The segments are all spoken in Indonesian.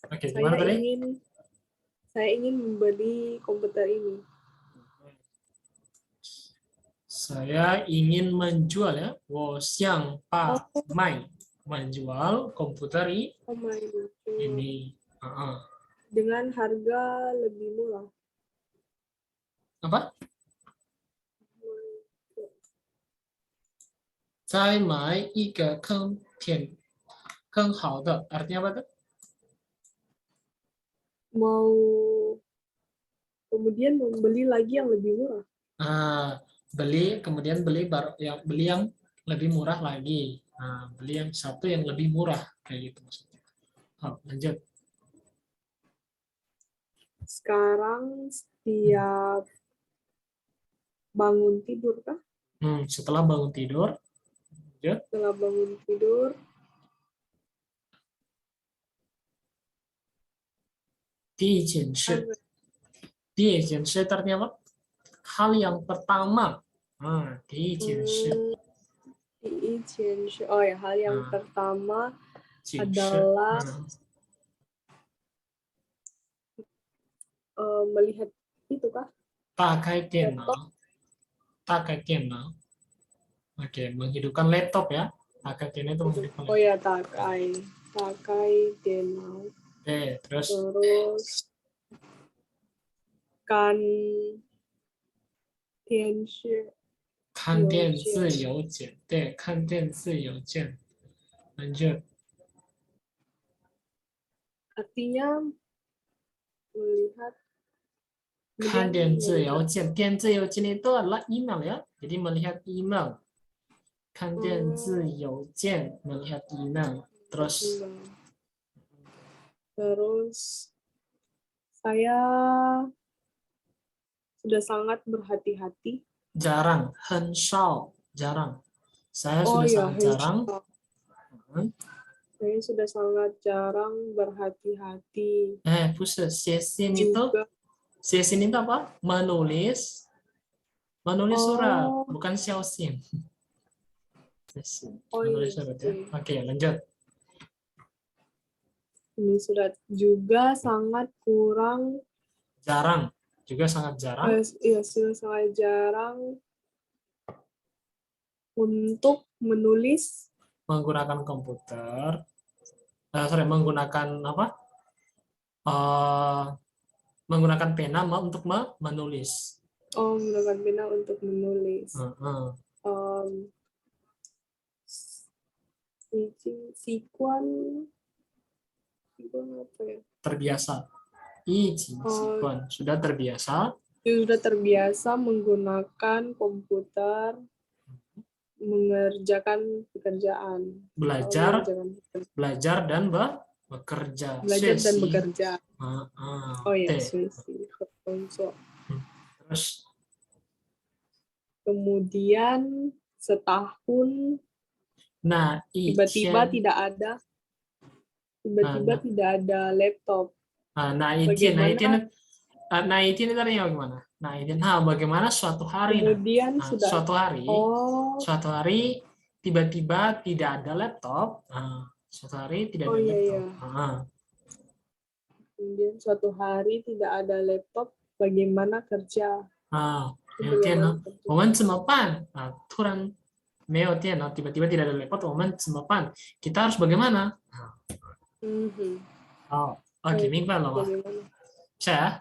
Oke, Saya gimana tadi? ingin membeli komputer ini. Saya ingin menjual ya. 我想 Oh,卖 menjual komputer oh my God. ini. Dengan harga lebih murah. Apa? 再买一个更好的 artinya apa tuh? Mau kemudian membeli lagi yang lebih murah. Kemudian beli yang lebih murah lagi. Beli yang satu yang lebih murah kayak gitu maksudnya. Lanjut. Sekarang setiap bangun tidur kah? Setelah bangun tidur, lanjut. Setelah bangun tidur, 第一件事，第一件事 artinya apa? Hal yang pertama. 第一件事，oh ya, hal yang pertama adalah melihat itu kah? 打开电 Laptop. 脑，打开电脑. Oke, menghidupkan laptop ya. Pakai ini itu menghidupkan Oh laptop. ya, pakai denau. Oke, terus Terus kan 电视看电子邮件，对，看电子邮件。lanjut. artinya melihat 看 kemudian 电子邮 melihat 件，电子邮件 itu adalah email ya. Jadi melihat email. 看电子邮件, melihat email. Terus saya sudah sangat berhati-hati. Jarang, 很少, jarang. Saya Oh sudah ya, sangat jarang. Saya sudah sangat jarang berhati-hati. 不是, 写信 itu, Juga. 写信 itu apa? Menulis surat, Oh, bukan 写信. oh Menulis iya, surat ya. Oke, lanjut. ini surat juga sangat kurang. Jarang, juga sangat jarang. Iya, sudah sangat jarang untuk menulis. Menggunakan komputer. Menggunakan apa? Menggunakan pena untuk menulis. Oh, menggunakan pena untuk menulis. Sikuan apa ya? Terbiasa. Sikuan. Sudah terbiasa. Sudah terbiasa menggunakan komputer mengerjakan pekerjaan. Belajar dan bekerja. Belajar dan bekerja. Oh ya, Terus kemudian setahun tiba-tiba tidak ada laptop. Bagaimana? Itu artinya bagaimana? Bagaimana suatu hari? Kemudian suatu hari tiba-tiba tidak ada laptop. Suatu hari tidak ada laptop. Kemudian suatu hari tidak ada laptop, bagaimana kerja? 没有电脑，我们怎么办？突然没有电脑, tiba-tiba tidak ada laptop, 我们怎么办? Kita harus bagaimana? Oke, 明白了吗? Bisa ya?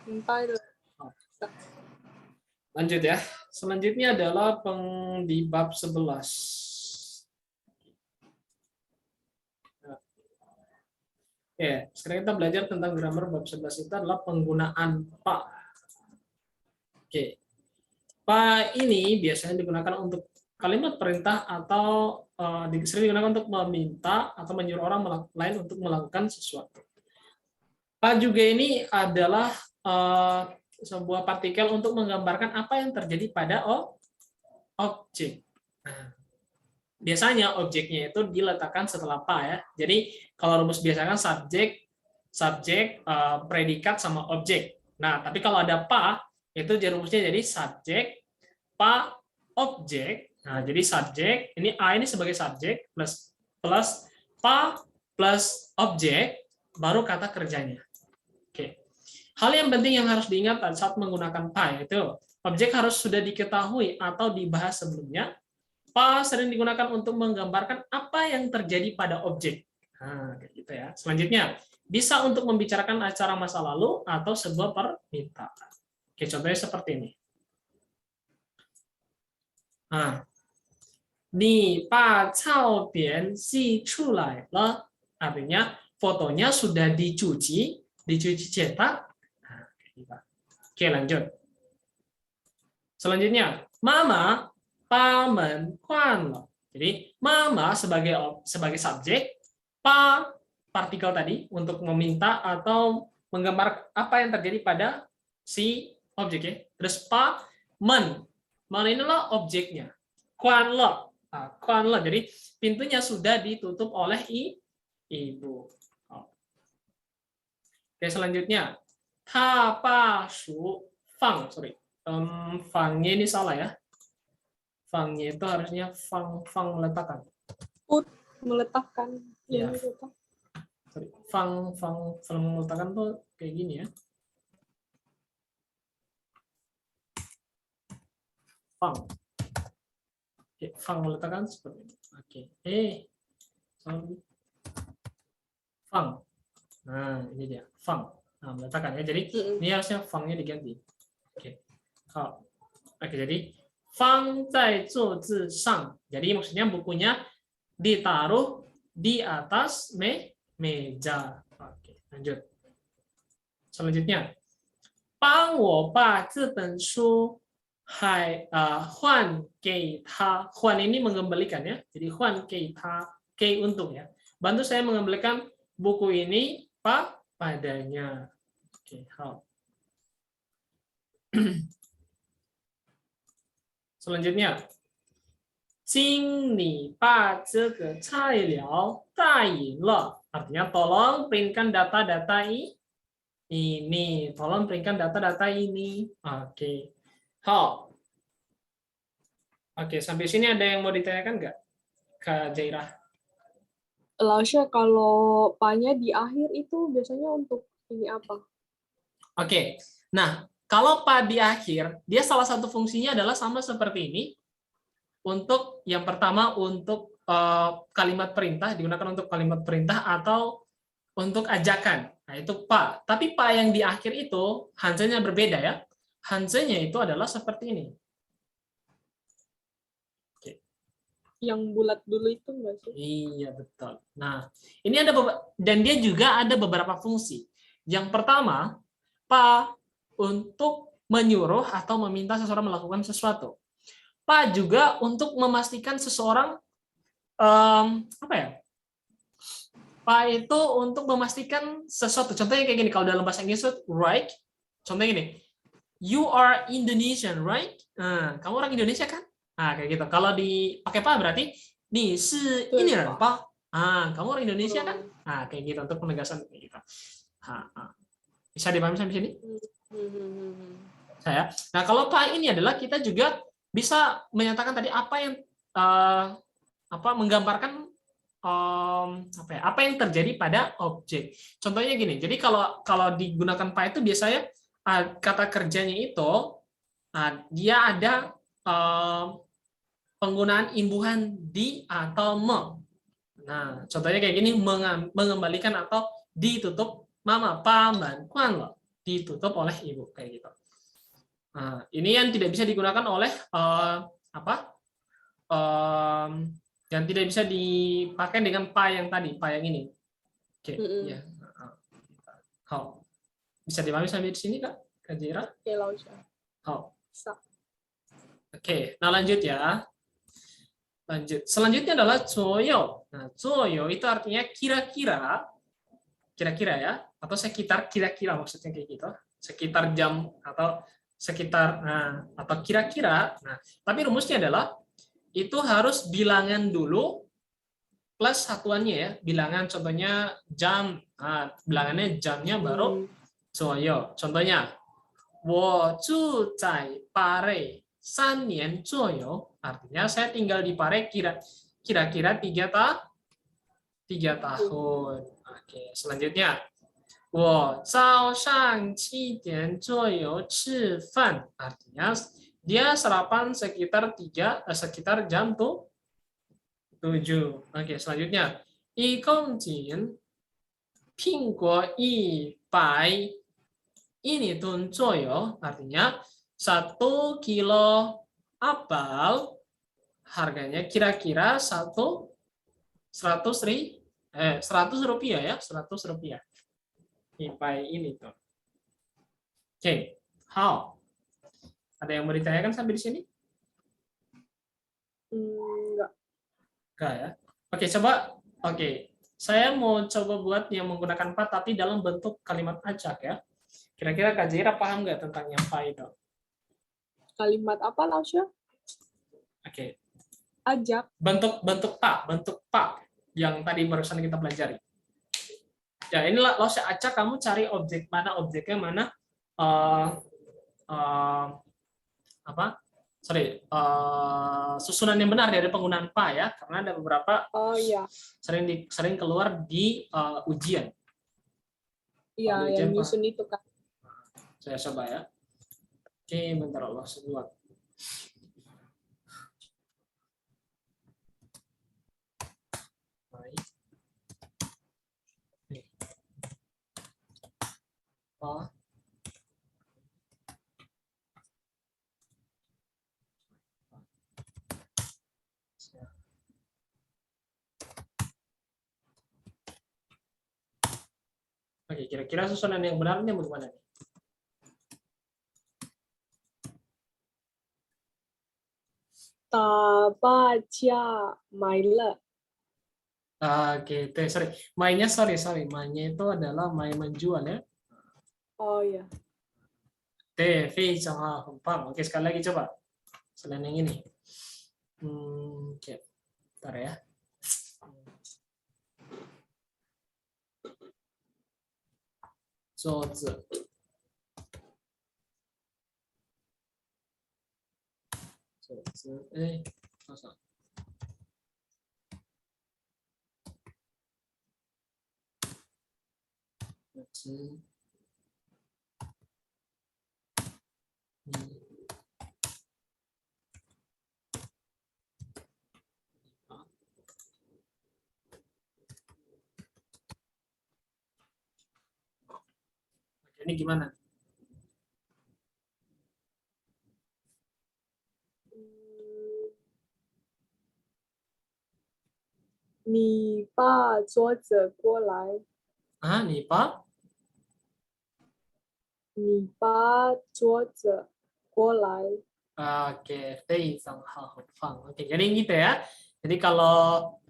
Lanjut ya. Selanjutnya adalah di bab 11. Sekarang kita belajar tentang grammar bab 11 itu adalah penggunaan pak. Pak ini biasanya digunakan untuk kalimat perintah atau sering digunakan untuk meminta atau menyuruh orang lain untuk melakukan sesuatu. Pak juga ini adalah sebuah partikel untuk menggambarkan apa yang terjadi pada objek. Biasanya objeknya itu diletakkan setelah pa ya. Jadi kalau rumus biasa kan subjek, predikat sama objek. Nah, tapi kalau ada pa itu rumusnya jadi subjek, pa, objek. Nah, jadi subjek, ini a ini sebagai subjek plus pa plus objek baru kata kerjanya. Oke. Hal yang penting yang harus diingat saat menggunakan pa yaitu objek harus sudah diketahui atau dibahas sebelumnya. Pa sering digunakan untuk menggambarkan apa yang terjadi pada objek. Nah, kayak gitu ya. Selanjutnya, bisa untuk membicarakan acara masa lalu atau sebuah permintaan. Oke, contohnya seperti ini. Nah, 你把照片洗出来了. Artinya fotonya sudah dicuci cetak. Nah, oke, lanjut. Selanjutnya, Mama, 把门关了. Jadi, Mama sebagai subjek, pa partikel tadi untuk meminta atau menggambar apa yang terjadi pada si objek ya. Terus pa men inilah objeknya. Kuan lo. Kuan lo. Jadi pintunya sudah ditutup oleh ibu. Oke, selanjutnya ta pa shu fang. Sorry. Fangnya ini salah ya. Fangnya itu harusnya fang meletakkan. Meletakkan. Ya. Sorry. Fang meletakkan tuh kayak gini ya. Fang. Oke, fang meletakkan seperti ini. Oke. Sorry. Fang. Nah, ini dia. Fang. Nah, meletakkan ya. Jadi ini harusnya fangnya diganti. Oke. Oke, jadi fang zai zuo zi shang. Jadi maksudnya bukunya ditaruh di atas meja. Oke, lanjut. Selanjutnya, 帮我把这本书换给他. Huan ini mengembalikan ya. Jadi huan给他, ke untuk ya. Bantu saya mengembalikan buku ini padanya. Oke, hao. Selanjutnya, 请你把这个材料打印了. Artinya tolong printkan data-data ini. Tolong printkan data-data ini. Oke. Hao. Oke, sampai sini ada yang mau ditanyakan nggak, Kak Jairah? Lausya, kalau pa-nya di akhir itu biasanya untuk ini apa? Oke. Nah, kalau pa di akhir, dia salah satu fungsinya adalah sama seperti ini. Untuk yang pertama untuk kalimat perintah, digunakan untuk kalimat perintah atau untuk ajakan. Nah, itu pa. Tapi pa yang di akhir itu hanzenya berbeda ya. Hanzenya itu adalah seperti ini. Oke. Yang bulat dulu itu enggak sih? Iya, betul. Nah, ini ada dan dia juga ada beberapa fungsi. Yang pertama, pa untuk menyuruh atau meminta seseorang melakukan sesuatu. Pa juga untuk memastikan seseorang apa ya? Pa itu untuk memastikan sesuatu. Contohnya kayak gini, kalau dalam bahasa Inggris right. Contohnya gini, you are Indonesian, right? Nah, kamu orang Indonesia kan? Nah, kayak gitu. Kalau dipakai pa berarti ni si ini pa. Ah, kamu orang Indonesia kan? Nah, kayak gitu untuk penegasan kayak gitu. Bisa dipahami sampai sini? Saya. Nah, kalau pa ini adalah kita juga bisa menyatakan tadi apa yang menggambarkan apa yang terjadi pada objek. Contohnya gini. Jadi kalau digunakan pa itu biasanya kata kerjanya itu dia ada penggunaan imbuhan di atau me. Nah, contohnya kayak gini, mengembalikan atau ditutup, mama pa man kuan lo, ditutup oleh ibu kayak gitu. Nah, ini yang tidak bisa digunakan oleh yang tidak bisa dipakai dengan pa yang tadi, pa yang ini. Oke, ya. Bisa dipahami sampai di sini, Kak Jairah? Oke, nah lanjut ya. Lanjut. Selanjutnya adalah zoyo. Nah, zoyo itu artinya kira-kira ya, atau sekitar kira-kira, maksudnya kayak gitu. Sekitar jam atau sekitar atau kira-kira. Nah, tapi rumusnya adalah itu harus bilangan dulu plus satuannya ya. Bilangan contohnya jam. Nah, bilangannya jamnya baru zoyo. Contohnya 我住在Pare 3年左右. Artinya saya tinggal di Pare kira-kira 3 3 tahun. Oke, selanjutnya. 我早上7点左右吃饭. Artinya dia sarapan sekitar jam 7. Oke, selanjutnya. 1公斤苹果100英里吨左右. Artinya 1 kilo apel harganya kira-kira 100 rupiah ya, 100 rupiah. Ini tuh. Oke, how? Ada yang mau ditanyakan sampai di sini? Enggak. Enggak ya? Oke, coba. Oke, saya mau coba buat yang menggunakan pa tapi dalam bentuk kalimat acak ya. Kira-kira Kak Jaira paham nggak tentang yang pa itu? Kalimat apa, Lausya? Oke, Ajak. bentuk pa yang tadi barusan kita pelajari. Ya, inilah lo saya acak, kamu cari objeknya mana eh, eh, apa? Susunan yang benar dari penggunaan pa ya, karena ada beberapa Oh iya. sering keluar di ujian. Iya, Di yang ujian, nyusun itu kan. saya coba ya. Oke, bentar Allah sebuah. Baik. Pa. Oke, kira-kira susunan yang benarnya bagaimana nih? Ta ba jia mai le. Oke, mainnya itu adalah main menjual ya. Oh iya. Fei sama Hempang. Oke, sekali lagi coba. Selain yang ini. Oke. Bentar ya. Zozi. Masa? Ini gimana? Ni ba zuo ze guo lai. Nih Pak. Ni ba zuo ze guo lai. Oke, Fei sama Hempang. Oke, jadi gitu ya. Jadi kalau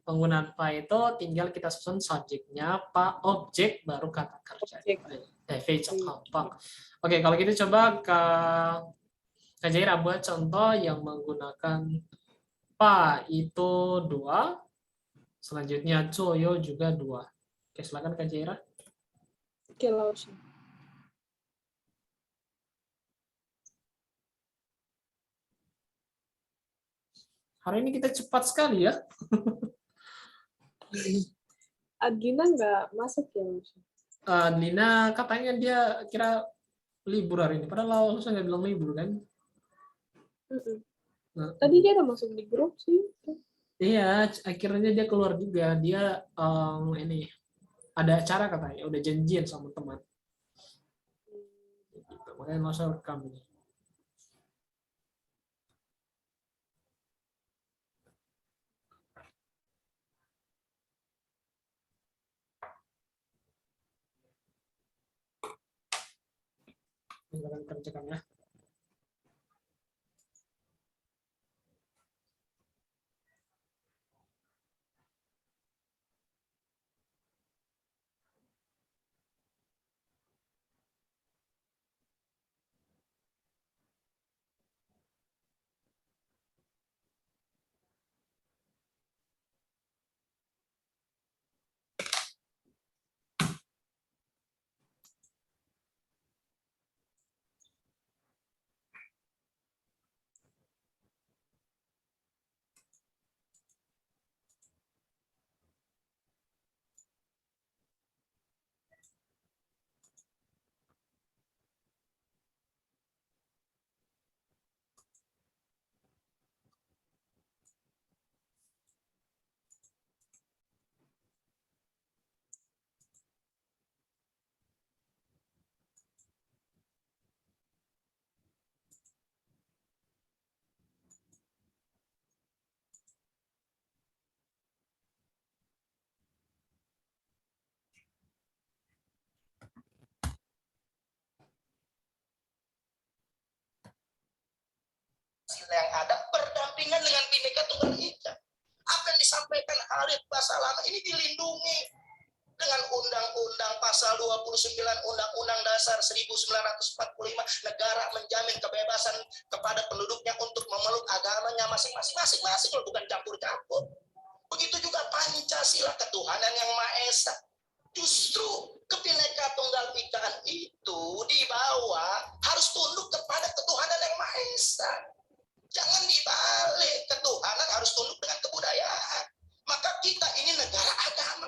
penggunaan pa itu tinggal kita susun subjeknya, pa objek baru kata kerja. Objek. Fei sama Hempang. Oke, kalau gitu coba Kak Jaira buat contoh yang menggunakan pa itu 2, selanjutnya Coyo juga 2. Oke, silakan Kak Jaira. Oke, Lausya. Hari ini kita cepat sekali ya. Adlina nggak masuk ya, Lausya? Lina katanya dia kira libur hari ini, padahal saya nggak bilang libur kan. Nah, Tadi dia udah masuk di grup sih. iya, akhirnya dia keluar juga. Dia ini ada acara katanya, udah janjian sama teman. Gitu. Makanya langsung rekam ini. Silakan kerjakan ya. yang ada berdampingan dengan Bhinneka Tunggal Ika. Apa yang disampaikan Halid Basalamah ini dilindungi dengan Undang-Undang Pasal 29 Undang-Undang Dasar 1945. Negara menjamin kebebasan kepada penduduknya untuk memeluk agamanya masing-masing, bukan campur-campur. Begitu juga Pancasila, ketuhanan yang Maha Esa. Justru Bhinneka Tunggal Ikaan itu dibawa harus tunduk kepada ketuhanan yang Maha Esa. Jangan dibalik, ketuhanan harus tunduk dengan kebudayaan. Maka kita ini negara agama.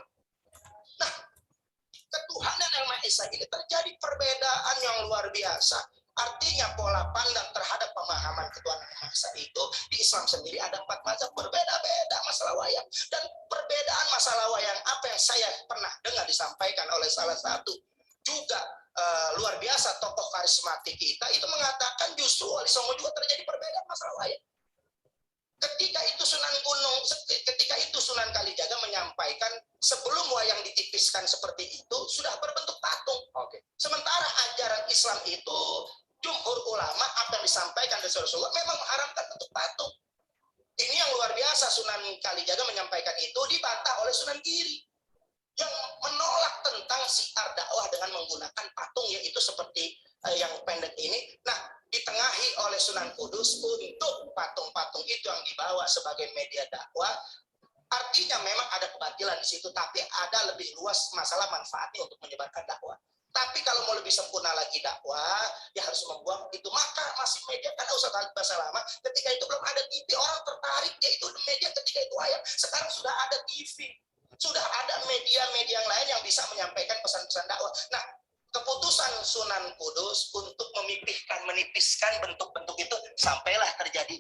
Nah, ketuhanan yang Maha Esa ini terjadi perbedaan yang luar biasa. Artinya pola pandang terhadap pemahaman ketuhanan yang Maha Esa itu di Islam sendiri ada 4 mazhab berbeda-beda masalah wayang. Dan perbedaan masalah wayang apa yang saya pernah dengar disampaikan oleh salah satu juga luar biasa tokoh karismatik kita itu mengatakan justru Wali Songo juga terjadi perbedaan masalah wayang. Ketika itu Sunan Kalijaga menyampaikan sebelum wayang ditipiskan seperti itu sudah berbentuk patung. Sementara ajaran Islam itu jumhur ulama apa yang disampaikan dari Rasulullah memang mengharamkan bentuk patung. Ini yang luar biasa, Sunan Kalijaga menyampaikan itu dibantah oleh Sunan Giri yang menolak tentang syiar dakwah dengan menggunakan patung yaitu seperti yang pendek ini. Nah, ditengahi oleh Sunan Kudus untuk patung-patung itu yang dibawa sebagai media dakwah. Artinya memang ada kebatilan di situ, tapi ada lebih luas masalah manfaatnya untuk menyebarkan dakwah. Tapi kalau mau lebih sempurna lagi dakwah, ya harus membuang itu. Maka masih media, karena Ustaz Halid Basalamah ketika itu belum ada TV, orang tertarik yaitu media ketika itu wayang. Sekarang sudah ada TV, sudah ada media-media yang lain yang bisa menyampaikan pesan-pesan dakwah. Nah, keputusan Sunan Kudus untuk menipiskan bentuk-bentuk itu sampailah terjadi.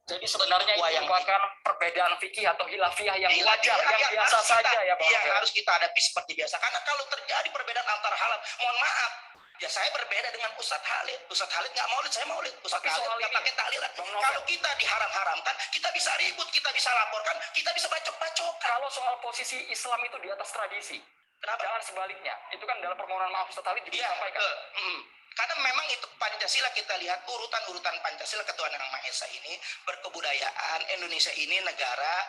Jadi sebenarnya itu merupakan perbedaan fikih atau hilafiyah yang wajar, yang biasa saja ya Bang. Yang harus kita hadapi seperti biasa. Karena kalau terjadi perbedaan antar halal, mohon maaf, ya saya berbeda dengan Ustadz Halid. Ustadz Halid nggak maulid, saya maulid. Ustadz Halid nggak pakai tahlilan. Kalau kita diharam-haramkan, kita bisa ribut, kita bisa laporkan, kita bisa bacok-bacok. Kalau soal posisi Islam itu di atas tradisi, kenapa? Jangan sebaliknya. Itu kan dalam permohonan maaf Ustadz Halid juga disampaikan. Karena memang itu Pancasila, kita lihat urutan-urutan Pancasila ketuhanan yang Maha Esa ini berkebudayaan. Indonesia ini negara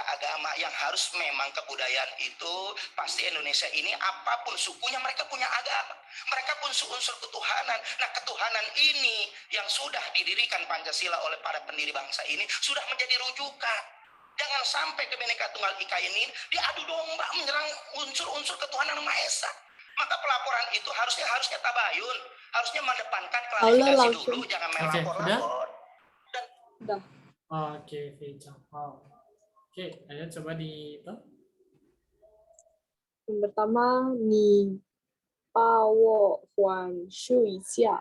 agama yang harus memang kebudayaan itu pasti Indonesia ini apapun sukunya mereka punya agama. Mereka pun unsur ketuhanan. Nah, ketuhanan ini yang sudah didirikan Pancasila oleh para pendiri bangsa ini sudah menjadi rujukan. Jangan sampai Bhinneka Tunggal Ika ini diadu domba menyerang unsur-unsur ketuhanan yang Maha Esa. Maka pelaporan itu harusnya tabayun, harusnya mendepankan klarifikasi dulu, jangan main lapor-lapor. Udah. Oke, Vija. Oke, ayo coba di itu. Yang pertama, ni pa wo huan shu yi xia.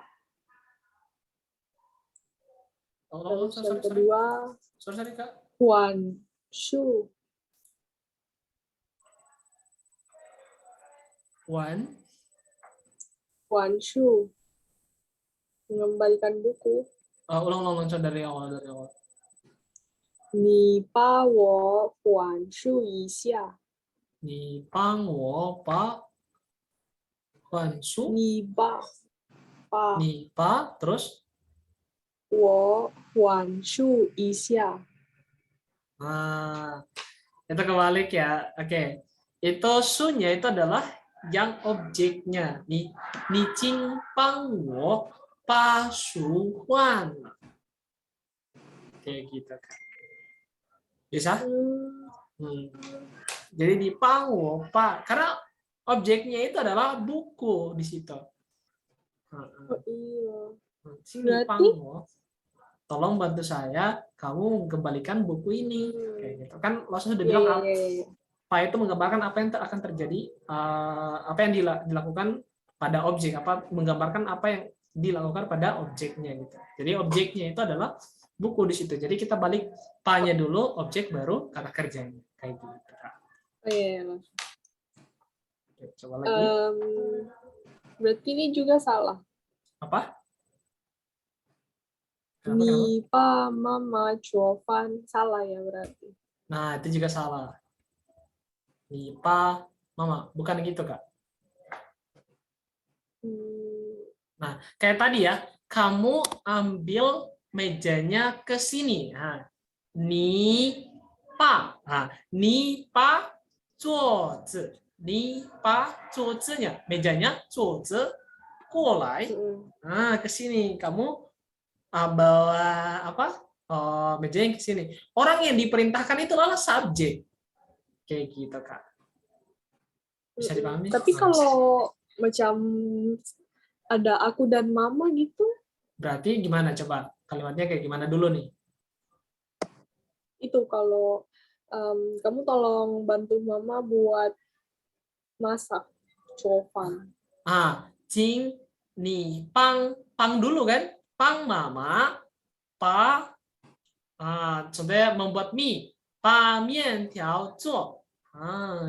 Terus yang kedua, Sorry, Kak. huan shu. Huan shu. Mengembalikan buku. Ulang dari awal. Ni pa wo huan shu yi xia. Ni pang wo pa huan su. Ni pa terus wo huan shu yi xia. Nah, itu kebalik ya. Oke. Itu su-nya itu adalah yang objeknya. Ni jing pang wo pa shu huan. Kayak gitu kan. Bisa? Jadi di pang wo pa, karena objeknya itu adalah buku di situ. Sini pang wo, tolong bantu saya, kamu mengembalikan buku ini. Kayak gitu kan, Rasul sudah bilang apa itu menggambarkan apa yang akan terjadi, apa yang dilakukan pada objek, menggambarkan apa yang dilakukan pada objeknya gitu. Jadi objeknya itu adalah buku di situ. Jadi kita balik pa-nya dulu, objek baru kata kerjanya kayak gitu. Oke, coba lagi. Berarti ini juga salah. Apa? Ni pa mama chuofan, salah ya berarti. Nah, itu juga salah. Ni pa mama, bukan gitu, Kak. Nah, kayak tadi ya, kamu ambil mejanya ke sini. Nah, ni pa. Nah, ni pa zuo zi. Ni pa zuo zi-nya. Mejanya zuo zi. Kuolai. Nah, ke sini. Kamu bawa apa? Meja yang ke sini. Orang yang diperintahkan itu adalah subjek. Kayak gitu, Kak. Bisa dipahami? Tapi kalau macam ada aku dan mama gitu, Berarti gimana coba? Kalimatnya kayak gimana dulu nih? itu kalau kamu tolong bantu mama buat masak copan. Jing, ni, pang dulu kan? Pang mama, pa, contohnya membuat mie, pa mian tiao zuo.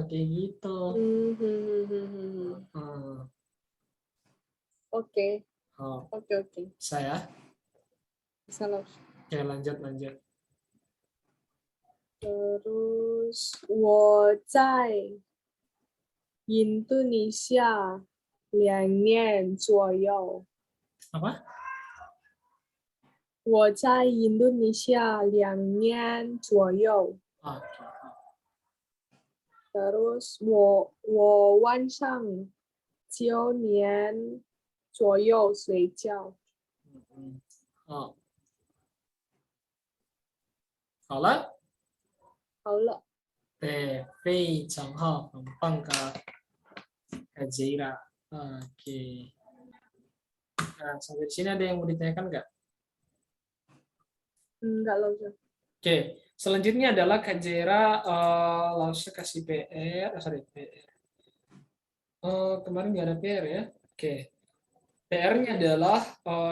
Kayak gitu. Oke. Oh, Oke. saya. Bisa loh. Oke, lanjut. Terus 我在印度尼西亚2年左右。 Apa? 我在印度尼西亚2年左右。 Terus 我晚上9点左右睡觉。好了。好了。对，非常好，很棒Kak Kajira. Oke. Nah, sampai di sini ada yang mau ditanyakan nggak? Enggak loh. Oke, selanjutnya adalah Kak Jera langsung kasih PR, PR. Kemarin nggak ada PR ya. Oke, PR-nya adalah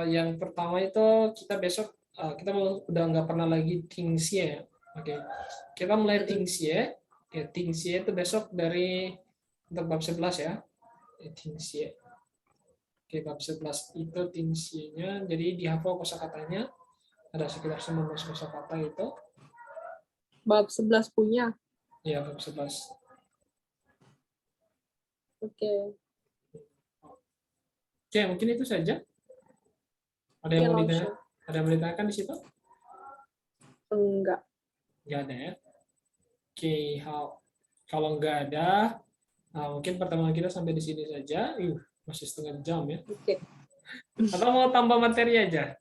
yang pertama itu kita besok kita udah nggak pernah lagi Tingxie. Oke, kita mulai Tingxie. Oke, Tingxie itu besok dari untuk bab 11 ya. Tingxie. Oke, bab 11 itu Tingxie-nya. Jadi dihafal kosakatanya. Ada sekitar 19 kosakata itu. Bab 11 punya. Iya, bab 11. Oke. Oke, mungkin itu saja. Ada yang mau ditanya? Ada yang mau ditanyakan di situ? Enggak. Enggak ada ya. Oke, kalau enggak ada, mungkin pertemuan kita sampai di sini saja. Masih setengah jam ya. Oke. Atau mau tambah materi aja?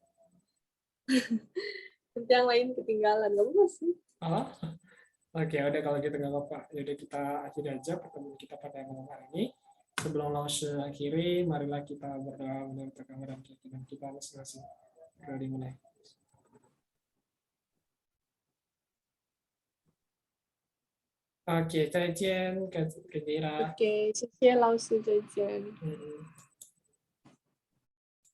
Nanti yang lain ketinggalan, nggak apa sih? Oke, udah kalau gitu nggak apa-apa. Yaudah kita akhiri aja pertemuan kita pada malam hari ini. Sebelum langsung akhiri, marilah kita berdoa menurut agama dan keyakinan kita masing-masing. Sudah dimulai. Oke, 再见，Kak Jera. Oke, 谢谢老师，再见。